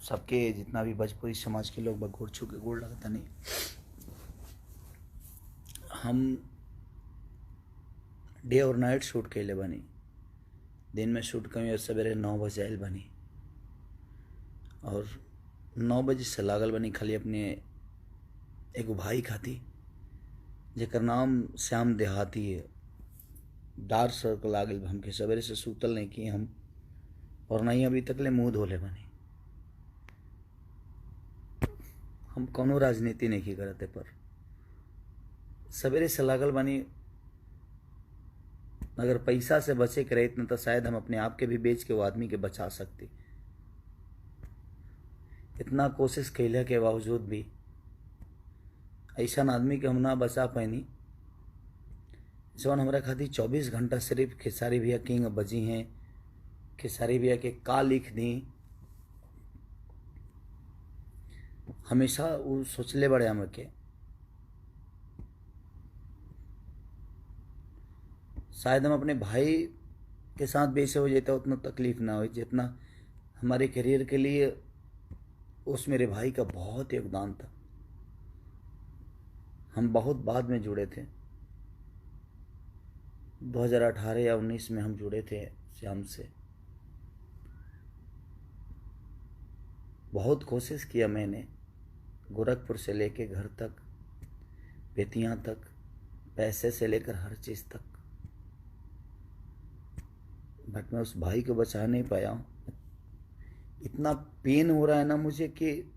सबके जितना भी भोजपुरी समाज के लोग गोड़ छू के गोड़ लगता नहीं। हम डे और नाइट शूट कैले बनी। दिन में शूट कमी और सवेरे 9 बजे आयल बनी और 9 बजे से लागल बनी खाली अपने एगो भाई खाती जेकर नाम श्याम देहाती है। डार्क सर्कल आ गई हमके, सवेरे से सूतल नहीं कि हम और नहीं अभी तक ले मुँह धोले बनी। हम कोनो राजनीति नहीं की करते पर सवेरे से लागल बनी। अगर पैसा से बचे के रहे इतना तो शायद हम अपने आप के भी बेच के वो आदमी के बचा सकते। इतना कोशिश कैले के बावजूद भी ऐसा आदमी के हम ना बचा पैनी जौन हमारा खातिर 24 घंटा सिर्फ खेसारी भैया किंग बजी हैं। खेसारी भैया के का लिख दी हमेशा वो सोचले बड़े हम के शायद हम अपने भाई के साथ बेसे हो जाता उतना तकलीफ ना हो जितना हमारे करियर के लिए उस मेरे भाई का बहुत योगदान था। हम बहुत बाद में जुड़े थे, 2018 या 19 में हम जुड़े थे श्याम से। बहुत कोशिश किया मैंने गोरखपुर से लेके घर तक, बेतियां तक, पैसे से लेकर हर चीज़ तक, बट मैं उस भाई को बचा नहीं पाया हूँ। इतना पेन हो रहा है ना मुझे कि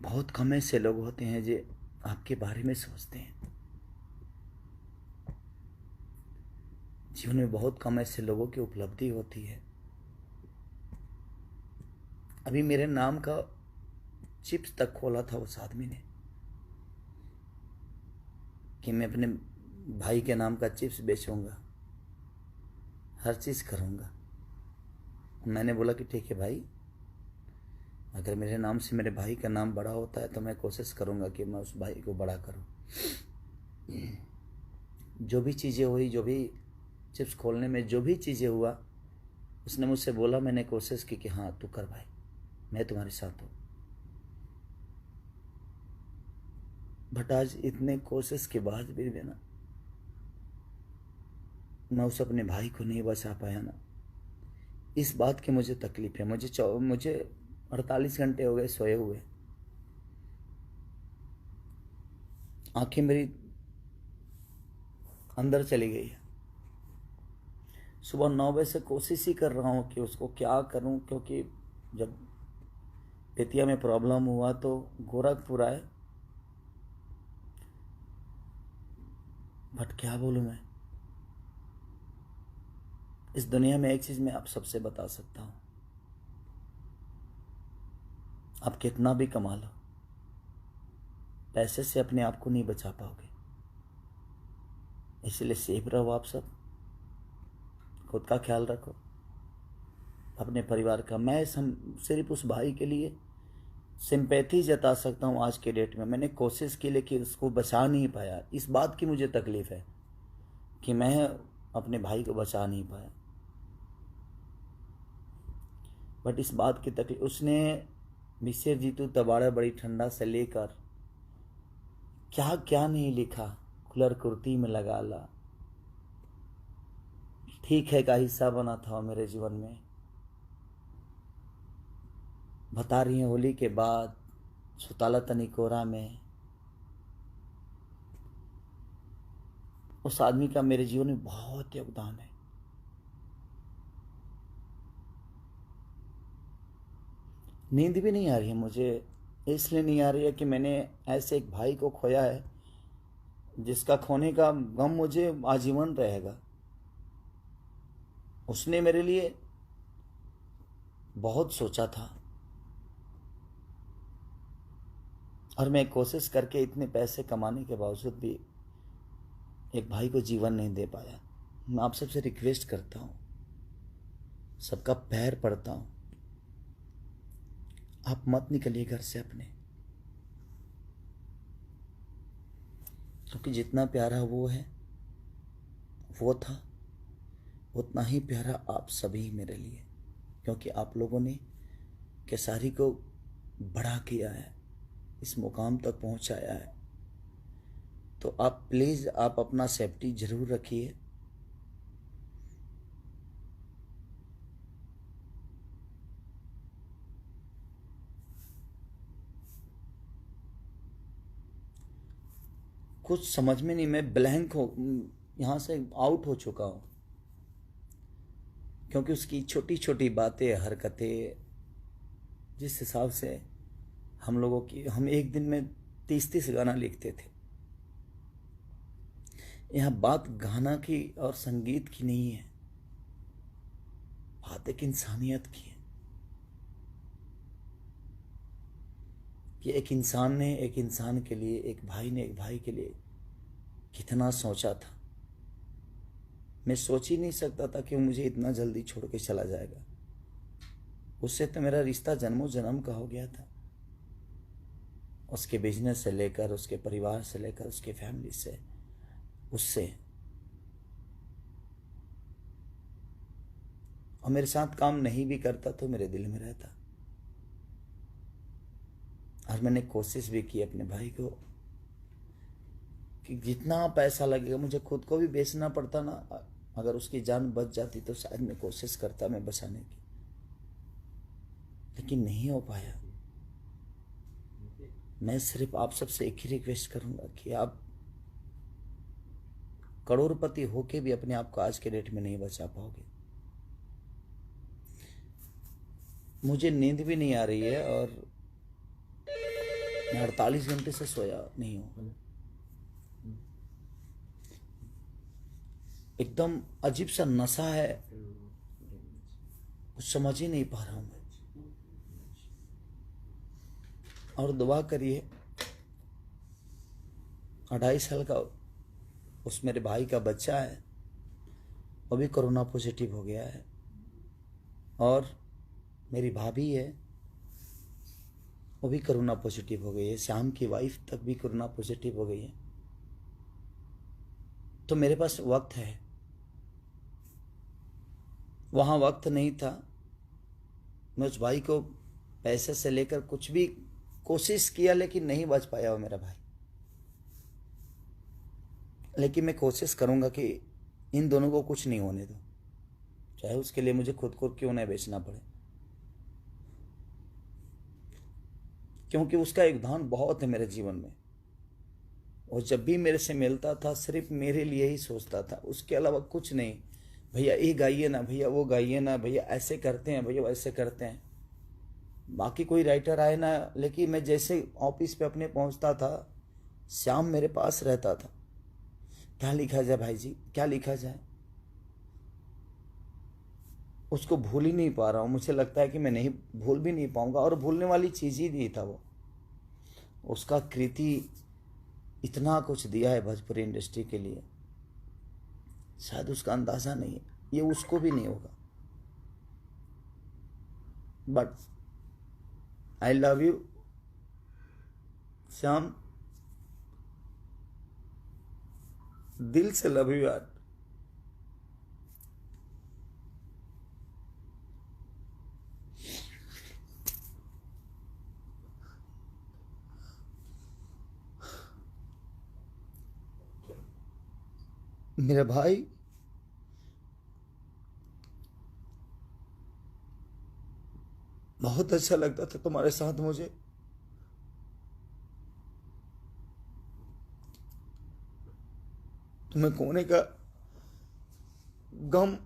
बहुत कम ऐसे लोग होते हैं जो आपके बारे में सोचते हैं। जीवन में बहुत कम ऐसे लोगों की उपलब्धि होती है। अभी मेरे नाम का चिप्स तक खोला था उस आदमी ने कि मैं अपने भाई के नाम का चिप्स बेचूंगा, हर चीज़ करूंगा। मैंने बोला कि ठीक है भाई, अगर मेरे नाम से मेरे भाई का नाम बड़ा होता है तो मैं कोशिश करूंगा कि मैं उस भाई को बड़ा करूं। जो भी चीज़ें हुई, जो भी चिप्स खोलने में जो भी चीज़ें हुआ, उसने मुझसे बोला, मैंने कोशिश की कि हाँ तू कर भाई, मैं तुम्हारे साथ हूँ। बट आज इतने कोशिश के बाद भी ना मैं उस अपने भाई को नहीं बचा पाया ना, इस बात की मुझे तकलीफ है। मुझे 48 घंटे हो गए सोए हुए, आंखें मेरी अंदर चली गई है। सुबह 9 बजे से कोशिश ही कर रहा हूँ कि उसको क्या करूँ, क्योंकि जब बेतिया में प्रॉब्लम हुआ तो गोरखपुर आए। बट क्या बोलूँ मैं, इस दुनिया में एक चीज़ मैं आप सबसे बता सकता हूँ, आप कितना भी कमा लो, पैसे से अपने आप को नहीं बचा पाओगे। इसलिए सेफ रहो, आप सब खुद का ख्याल रखो, अपने परिवार का। मैं सिर्फ उस भाई के लिए सिंपैथी जता सकता हूँ आज के डेट में। मैंने कोशिश की लेकिन उसको बचा नहीं पाया। इस बात की मुझे तकलीफ है कि मैं अपने भाई को बचा नहीं पाया। बट इस बात की तकलीफ, उसने मिस्र जीतू तबाड़ा बड़ी ठंडा से लेकर क्या क्या नहीं लिखा, खुलर कुर्ती में लगा ला, ठीक है का हिस्सा बना था मेरे जीवन में। बता रही हैं होली के बाद, सुताला तनी कोरा में, उस आदमी का मेरे जीवन में बहुत योगदान है। नींद भी नहीं आ रही है मुझे, इसलिए नहीं आ रही है कि मैंने ऐसे एक भाई को खोया है जिसका खोने का गम मुझे आजीवन रहेगा। उसने मेरे लिए बहुत सोचा था और मैं कोशिश करके इतने पैसे कमाने के बावजूद भी एक भाई को जीवन नहीं दे पाया। मैं आप सबसे रिक्वेस्ट करता हूँ, सबका पैर पड़ता हूँ, आप मत निकलिए घर से अपने। क्योंकि जितना प्यारा वो है, वो था, उतना ही प्यारा आप सभी मेरे लिए, क्योंकि आप लोगों ने केसारी को बड़ा किया है, इस मुकाम तक पहुंचाया है। तो आप प्लीज़ आप अपना सेफ्टी ज़रूर रखिए। कुछ समझ में नहीं, मैं ब्लैंक हो, यहाँ से आउट हो चुका हूँ, क्योंकि उसकी छोटी छोटी बातें, हरकतें, जिस हिसाब से हम लोगों की, हम एक दिन में 30-30 गाना लिखते थे। यहाँ बात गाना की और संगीत की नहीं है, बात एक इंसानियत की है कि एक इंसान ने एक इंसान के लिए, एक भाई ने एक भाई के लिए कितना सोचा था। मैं सोच ही नहीं सकता था कि वो मुझे इतना जल्दी छोड़ के चला जाएगा। उससे तो मेरा रिश्ता जन्मों जन्म का हो गया था, उसके बिजनेस से लेकर, उसके परिवार से लेकर, उसके फैमिली से, उससे। और मेरे साथ काम नहीं भी करता तो मेरे दिल में रहता। और मैंने कोशिश भी की अपने भाई को कि जितना पैसा लगेगा, मुझे खुद को भी बेचना पड़ता ना, अगर उसकी जान बच जाती तो शायद मैं कोशिश करता मैं बचाने की, लेकिन नहीं हो पाया। मैं सिर्फ आप सबसे एक ही रिक्वेस्ट करूंगा कि आप करोड़पति होके भी अपने आप को आज के डेट में नहीं बचा पाओगे। मुझे नींद भी नहीं आ रही है और मैं 48 घंटे से सोया नहीं हूं। एकदम अजीब सा नशा है, कुछ समझ ही नहीं पा रहा हूं मैं। और दुआ करिए, 2.5 साल का उस मेरे भाई का बच्चा है, वो भी कोरोना पॉजिटिव हो गया है। और मेरी भाभी है, वो भी कोरोना पॉजिटिव हो गई है। श्याम की वाइफ तक भी कोरोना पॉजिटिव हो गई है। तो मेरे पास वक्त है, वहाँ वक्त नहीं था। मैं उस भाई को पैसे से लेकर कुछ भी कोशिश किया, लेकिन नहीं बच पाया वो मेरा भाई। लेकिन मैं कोशिश करूँगा कि इन दोनों को कुछ नहीं होने दो, चाहे उसके लिए मुझे खुद को क्यों नहीं बेचना पड़े, क्योंकि उसका योगदान बहुत है मेरे जीवन में। और जब भी मेरे से मिलता था सिर्फ मेरे लिए ही सोचता था, उसके अलावा कुछ नहीं। भैया ये गाइए ना, भैया वो गाइए ना, भैया ऐसे करते हैं, भैया वैसे करते हैं। बाकी कोई राइटर आए ना, लेकिन मैं जैसे ऑफिस पे अपने पहुंचता था, श्याम मेरे पास रहता था। क्या लिखा जाए भाई जी, क्या लिखा जाए? उसको भूल ही नहीं पा रहा हूँ। मुझे लगता है कि मैं नहीं भूल भी नहीं पाऊंगा, और भूलने वाली चीज़ ही नहीं था वो। उसका कृति इतना कुछ दिया है भोजपुरी इंडस्ट्री के लिए, शायद उसका अंदाज़ा नहीं है, ये उसको भी नहीं होगा। But I love you Shyam, दिल से लव यू यार। मेरा भाई बहुत अच्छा लगता था तुम्हारे साथ मुझे। तुम्हें खोने का गम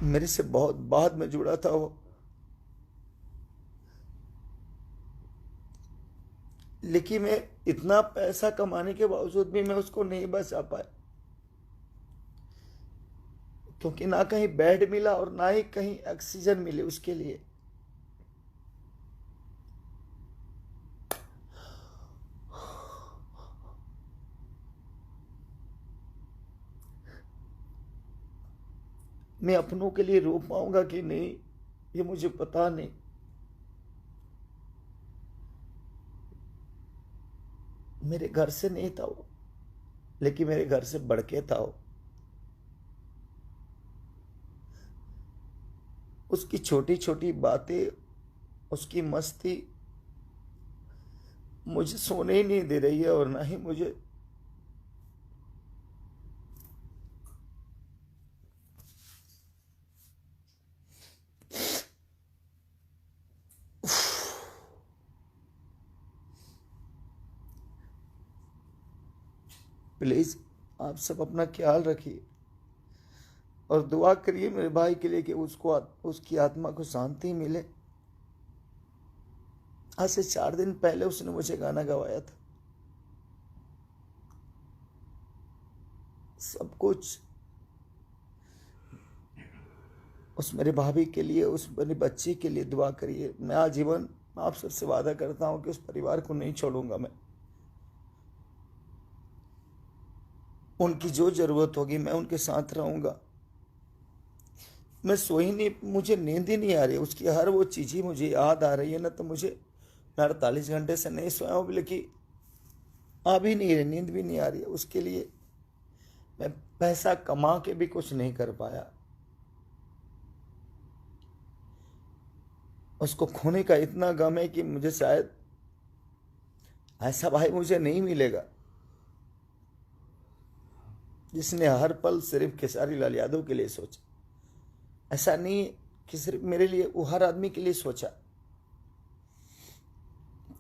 मेरे से बहुत बाद में जुड़ा था वो, लेकिन मैं इतना पैसा कमाने के बावजूद भी मैं उसको नहीं बचा पाया, क्योंकि ना कहीं बेड मिला और ना ही कहीं ऑक्सीजन मिली उसके लिए। मैं अपनों के लिए रो पाऊंगा कि नहीं ये मुझे पता नहीं। मेरे घर से नहीं था वो, लेकिन मेरे घर से बढ़ के था वो। उसकी छोटी छोटी बातें, उसकी मस्ती मुझे सोने ही नहीं दे रही है, और ना ही मुझे प्लीज आप सब अपना ख्याल रखिए और दुआ करिए मेरे भाई के लिए कि उसको उसकी आत्मा को शांति मिले। आज से 4 दिन पहले उसने मुझे गाना गवाया था। सब कुछ उस मेरे भाभी के लिए, उस मेरी बच्ची के लिए दुआ करिए। मैं आजीवन आप सबसे वादा करता हूं कि उस परिवार को नहीं छोड़ूंगा। मैं उनकी जो जरूरत होगी मैं उनके साथ रहूंगा। मैं सोई नहीं, मुझे नींद ही नहीं आ रही। उसकी हर वो चीज ही मुझे याद आ रही है ना, तो मुझे मैं 48 घंटे से नहीं सोया हूं, बल्कि आ भी नहीं रही, नींद भी नहीं आ रही है। उसके लिए मैं पैसा कमा के भी कुछ नहीं कर पाया। उसको खोने का इतना गम है कि मुझे शायद ऐसा भाई मुझे नहीं मिलेगा जिसने हर पल सिर्फ खेसारी लाल यादव के लिए सोचा। ऐसा नहीं कि सिर्फ मेरे लिए, वो हर आदमी के लिए सोचा,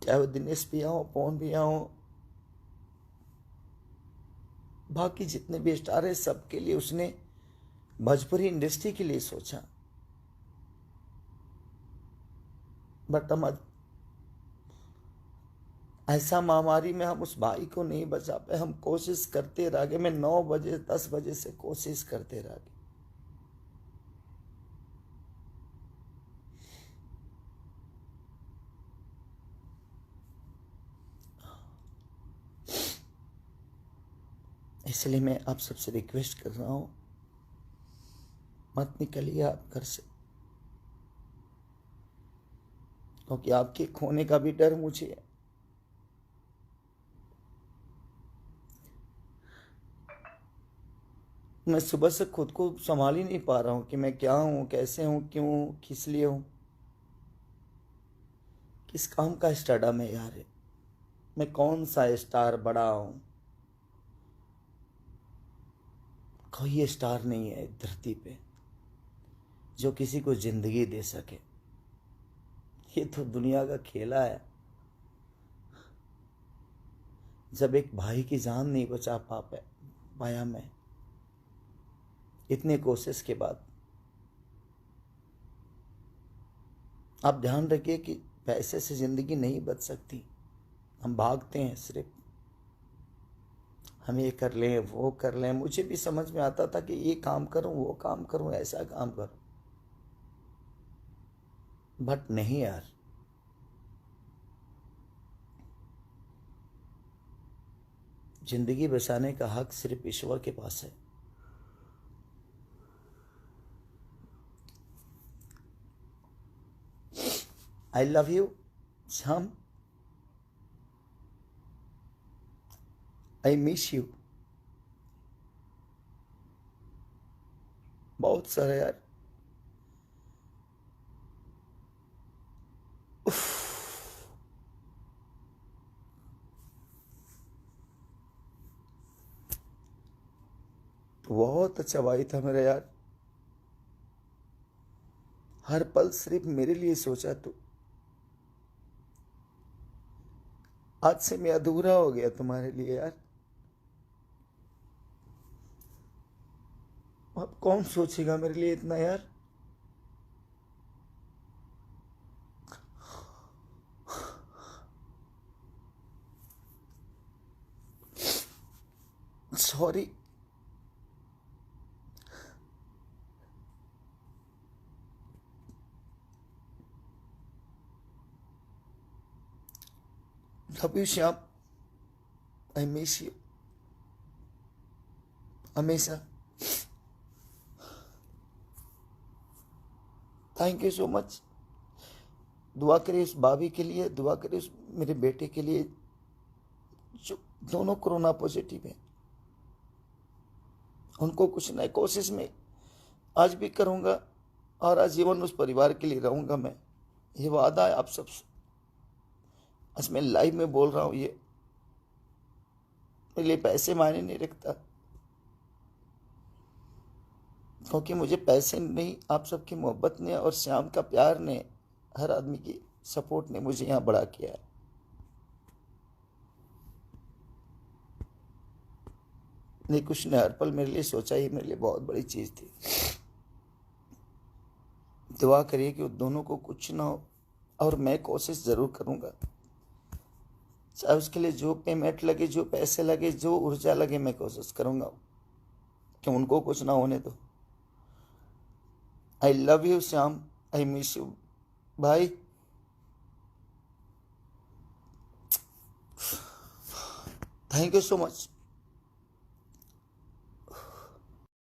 चाहे वो दिनेश भैया हो, पवन भैया हो, बाकी जितने भी स्टार है सबके लिए उसने भोजपुरी इंडस्ट्री के लिए सोचा। बट हम ऐसा महामारी में हम उस भाई को नहीं बचा पाए। हम कोशिश करते रह गए। मैं 9 बजे 10 बजे से कोशिश करते रह गए। इसलिए मैं आप सबसे रिक्वेस्ट कर रहा हूं, मत निकलिए आप घर से, क्योंकि आपके खोने का भी डर मुझे है। मैं सुबह से खुद को संभाल ही नहीं पा रहा हूं कि मैं क्या हूं, कैसे हूं, क्यों, किस लिए हूं, किस काम का स्टारडम है यार। मैं कौन सा स्टार बड़ा हूं? कोई स्टार नहीं है धरती पे जो किसी को जिंदगी दे सके। ये तो दुनिया का खेला है। जब एक भाई की जान नहीं बचा पाया मैं इतने कोशिश के बाद। आप ध्यान रखिए कि पैसे से जिंदगी नहीं बच सकती। हम भागते हैं सिर्फ, हम ये कर लें, वो कर लें। मुझे भी समझ में आता था कि ये काम करूं, वो काम करूं, ऐसा काम करूं, बट नहीं यार। जिंदगी बचाने का हक सिर्फ ईश्वर के पास है। आई love you Shyam, I miss you बहुत सारा यार। बहुत अच्छा भाई था मेरा यार, हर पल सिर्फ मेरे लिए सोचा। तू आज से मैं अधूरा हो गया तुम्हारे लिए यार। अब कौन सोचेगा मेरे लिए इतना यार। Sorry. Love you Shyam, I miss you हमेशा। Thank you so much. दुआ करिए उस भाभी के लिए, दुआ करिए उस मेरे बेटे के लिए जो दोनों कोरोना पॉजिटिव हैं। उनको कुछ नई कोशिश में आज भी करूँगा और आजीवन उस परिवार के लिए रहूँगा। मैं ये वादा है आप सबसे, आज मैं लाइव में बोल रहा हूँ। ये मेरे लिए पैसे मायने नहीं रखता, क्योंकि मुझे पैसे नहीं, आप सबकी मोहब्बत ने और श्याम का प्यार ने, हर आदमी की सपोर्ट ने मुझे यहाँ बड़ा किया है। नहीं, कुछ ने हर पल मेरे लिए सोचा ही मेरे लिए बहुत बड़ी चीज़ थी। दुआ करिए कि दोनों को कुछ ना हो, और मैं कोशिश ज़रूर करूँगा, चाहे उसके लिए जो पेमेंट लगे, जो पैसे लगे, जो ऊर्जा लगे, मैं कोशिश करूँगा कि उनको कुछ ना होने दो। I love you Shyam, I miss you भाई। Thank you so much.